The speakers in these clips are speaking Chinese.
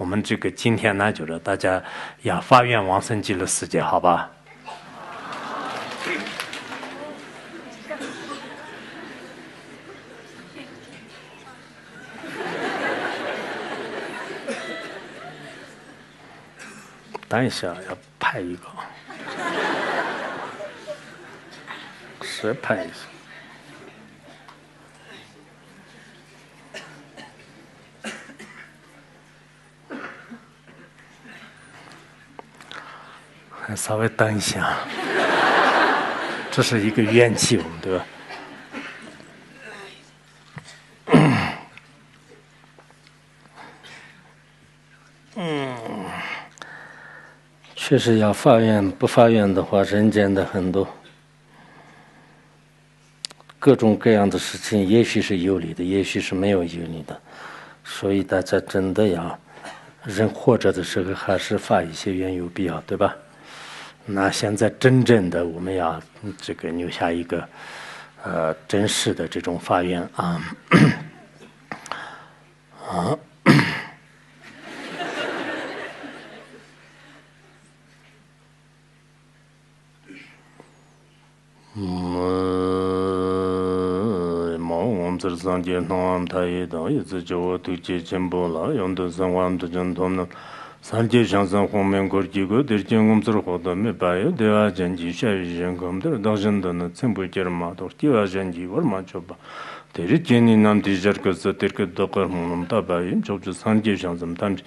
我们这个今天呢，就是大家要发愿往生极乐世界，好吧？等一下要拍一个，谁拍一下？还稍微等一下，这是一个怨气，我们对吧？确实要发愿，不发愿的话，人间的很多各种各样的事情，也许是有理的，也许是没有有理的，所以大家真的要人活着的时候，还是发一些愿有必要，对吧？那现在真正的我们要这个留下一个真实的这种发愿啊。自上界同他一道一直就我对接进步了，用的生活的正统呢。三界上升后面过几个对见我们这活动没白有对外经济下雨人我们这当时的呢全部接了嘛都对外经济我嘛就吧。对于今年咱们这个是这个都跟我们大白就是三界上升他们。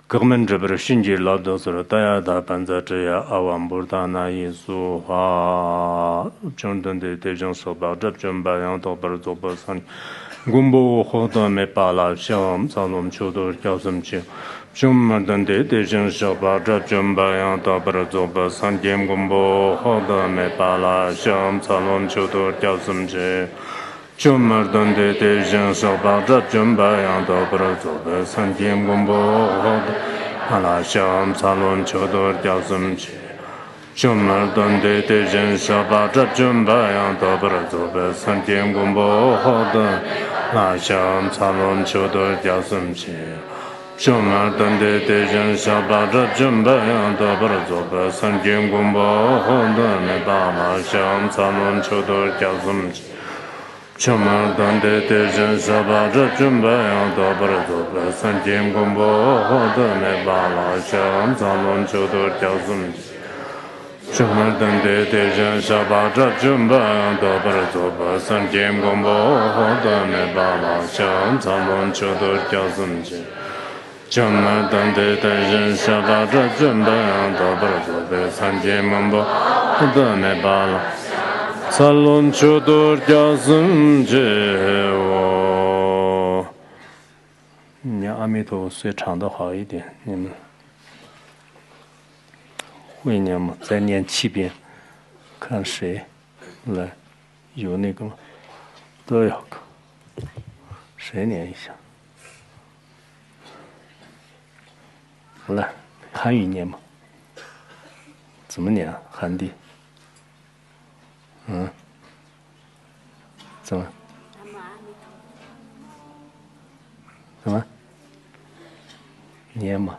各门这边新界劳动者大家大班在这样阿旺布达那一说话，中等的这种手包这准备让到不做不上，公布活动没把了，像咱们秋都叫什么去？中门等的这种手包这准备让到不做不上，点公布活动没把了，像咱们秋都叫什么去？中门等的这种手包这准备让到不做不上，点公布活动。阿拉香萨伦秋多叫什么去？中门等的这人小把这准备让到不了做不三天公布好的。阿拉香萨伦秋多叫什么去？中门等的这人小把这准备让到不了做不三天公布好的。没把阿拉香萨伦秋多叫什么去？中门等的这人小把这准备让到不了做不三天公布好的。没把阿拉香萨伦秋多叫什么去？中门等的这人小把这准备让到不了做不三天公布好的。没把阿拉香萨伦秋多叫什么去？中门等的这人小把这准备让到不了做不三天公布好的。没把阿拉萨伦秋多叫什么去？你阿弥陀佛唱得好一点，你们会念吗？再念7遍，看谁来，有那个吗？都有个，谁念一下？来，汉语念吗？怎么念？汉地？怎么？怎么？念吗？